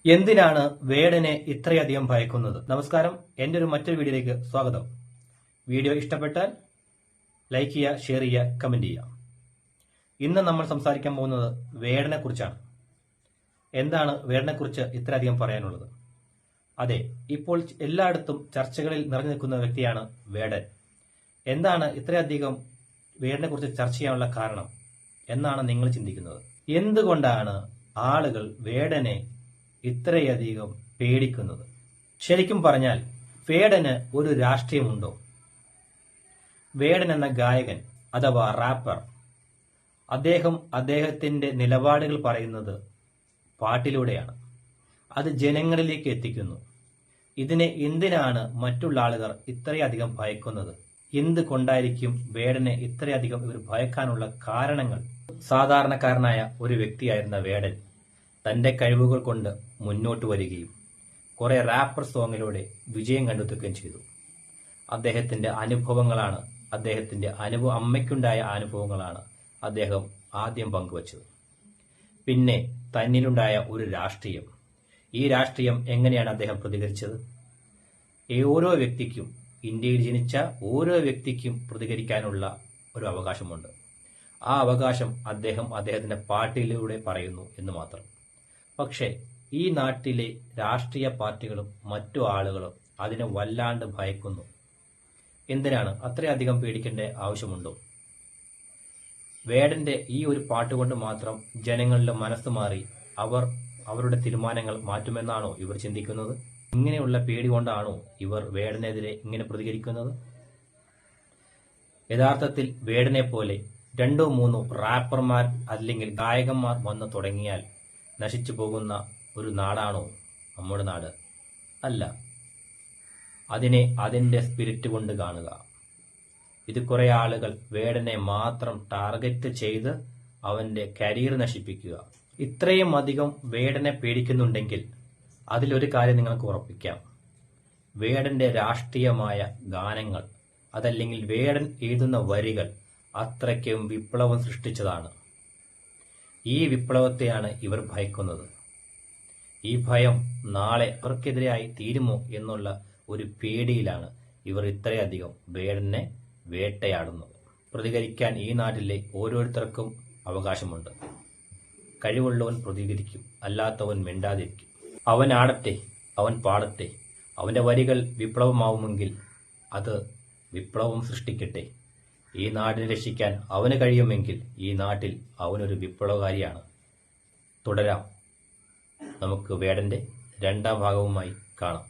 എന്തിനാണ് വേടനെ ഇത്രയധികം ഭയക്കുന്നത്? നമസ്കാരം, എൻ്റെ മറ്റൊരു വീഡിയോയിലേക്ക് സ്വാഗതം. വീഡിയോ ഇഷ്ടപ്പെട്ടാൽ ലൈക്ക് ചെയ്യുക, ഷെയർ ചെയ്യുക, കമന്റ് ചെയ്യുക. ഇന്ന് നമ്മൾ സംസാരിക്കാൻ പോകുന്നത് വേടനെ കുറിച്ചാണ്. എന്താണ് വേടനെ കുറിച്ച് ഇത്രയധികം പറയാനുള്ളത്? അതെ, ഇപ്പോൾ എല്ലായിടത്തും ചർച്ചകളിൽ നിറഞ്ഞു നിൽക്കുന്ന വ്യക്തിയാണ് വേടൻ. എന്താണ് ഇത്രയധികം വേടനെ കുറിച്ച് ചർച്ച ചെയ്യാനുള്ള കാരണം എന്നാണ് നിങ്ങൾ ചിന്തിക്കുന്നത്? എന്തുകൊണ്ടാണ് ആളുകൾ വേടനെ ഇത്രയധികം പേടിക്കുന്നത്? ശരിക്കും പറഞ്ഞാൽ വേടന് ഒരു രാഷ്ട്രീയമുണ്ടോ? വേടൻ എന്ന ഗായകൻ അഥവാ റാപ്പർ, അദ്ദേഹത്തിന്റെ നിലപാടുകൾ പറയുന്നത് പാട്ടിലൂടെയാണ്. അത് ജനങ്ങളിലേക്ക് എത്തിക്കുന്നു. ഇതിനെ എന്തിനാണ് മറ്റുള്ള ആളുകൾ ഇത്രയധികം ഭയക്കുന്നത്? എന്തുകൊണ്ടായിരിക്കും വേടനെ ഇത്രയധികം ഇവർ ഭയക്കാനുള്ള കാരണങ്ങൾ? സാധാരണക്കാരനായ ഒരു വ്യക്തിയായിരുന്ന വേടൻ തന്റെ കഴിവുകൾ കൊണ്ട് മുന്നോട്ട് വരികയും കുറെ റാപ്പർ സോങ്ങിലൂടെ വിജയം കണ്ടെത്തുകയും ചെയ്തു. അദ്ദേഹത്തിന്റെ അനുഭവങ്ങളാണ്, അമ്മയ്ക്കുണ്ടായ അനുഭവങ്ങളാണ് അദ്ദേഹം ആദ്യം പങ്കുവച്ചത്. പിന്നെ തന്നിലുണ്ടായ ഒരു രാഷ്ട്രീയം, ഈ രാഷ്ട്രീയം എങ്ങനെയാണ് അദ്ദേഹം പ്രതികരിച്ചത്? ഓരോ വ്യക്തിക്കും, ഇന്ത്യയിൽ ജനിച്ച ഓരോ വ്യക്തിക്കും പ്രതികരിക്കാനുള്ള ഒരു അവകാശമുണ്ട്. ആ അവകാശം അദ്ദേഹത്തിന്റെ പാട്ടിലൂടെ പറയുന്നു എന്ന് മാത്രം. പക്ഷേ ഈ നാട്ടിലെ രാഷ്ട്രീയ പാർട്ടികളും മറ്റു ആളുകളും അതിനെ വല്ലാണ്ട് ഭയക്കുന്നു. എന്തിനാണ്? അത്രയധികം പേടിക്കേണ്ട ആവശ്യമുണ്ടോ? വേടന്റെ ഈ ഒരു പാട്ട് കൊണ്ട് മാത്രം ജനങ്ങളുടെ മനസ്സ് മാറി അവരുടെ തീരുമാനങ്ങൾ മാറ്റുമെന്നാണോ ഇവർ ചിന്തിക്കുന്നത്? ഇങ്ങനെയുള്ള പേടി കൊണ്ടാണോ ഇവർ വേടനെതിരെ ഇങ്ങനെ പ്രതികരിക്കുന്നത്? യഥാർത്ഥത്തിൽ വേടനെ പോലെ 2-3 റാപ്പർമാർ അല്ലെങ്കിൽ ഗായകന്മാർ വന്നു തുടങ്ങിയാൽ നശിച്ചു പോകുന്ന ഒരു നാടാണോ നമ്മുടെ നാട്? അല്ല. അതിനെ അതിന്റെ സ്പിരിറ്റ് കൊണ്ട് കാണുക. ഇത് കുറെ ആളുകൾ വേടനെ മാത്രം ടാർഗറ്റ് ചെയ്ത് അവന്റെ കരിയർ നശിപ്പിക്കുക. ഇത്രയും അധികം വേടനെ പേടിക്കുന്നുണ്ടെങ്കിൽ അതിലൊരു കാര്യം നിങ്ങൾക്ക് ഉറപ്പിക്കാം. വേടന്റെ രാഷ്ട്രീയമായ ഗാനങ്ങൾ, അതല്ലെങ്കിൽ വേടൻ എഴുതുന്ന വരികൾ അത്രയ്ക്കും വിപ്ലവം സൃഷ്ടിച്ചതാണ്. ഈ വിപ്ലവത്തെയാണ് ഇവർ ഭയക്കുന്നത്. ഈ ഭയം നാളെ അവർക്കെതിരായി തീരുമോ എന്നുള്ള ഒരു പേടിയിലാണ് ഇവർ ഇത്രയധികം വേടനെ വേട്ടയാടുന്നത്. പ്രതികരിക്കാൻ ഈ നാട്ടിലെ ഓരോരുത്തർക്കും അവകാശമുണ്ട്. കഴിവുള്ളവൻ പ്രതികരിക്കും, അല്ലാത്തവൻ മിണ്ടാതിരിക്കും. അവൻ ആടട്ടെ, അവൻ പാടട്ടെ. അവന്റെ വരികൾ വിപ്ലവമാവുമെങ്കിൽ അത് വിപ്ലവം സൃഷ്ടിക്കട്ടെ. ഈ നാടിനെ രക്ഷിക്കാൻ അവന് കഴിയുമെങ്കിൽ ഈ നാട്ടിൽ അവനൊരു വിപ്ലവകാരിയാണ്. തുടരാം. നമുക്ക് വേടന്റെ 2ാം ഭാഗവുമായി കാണാം.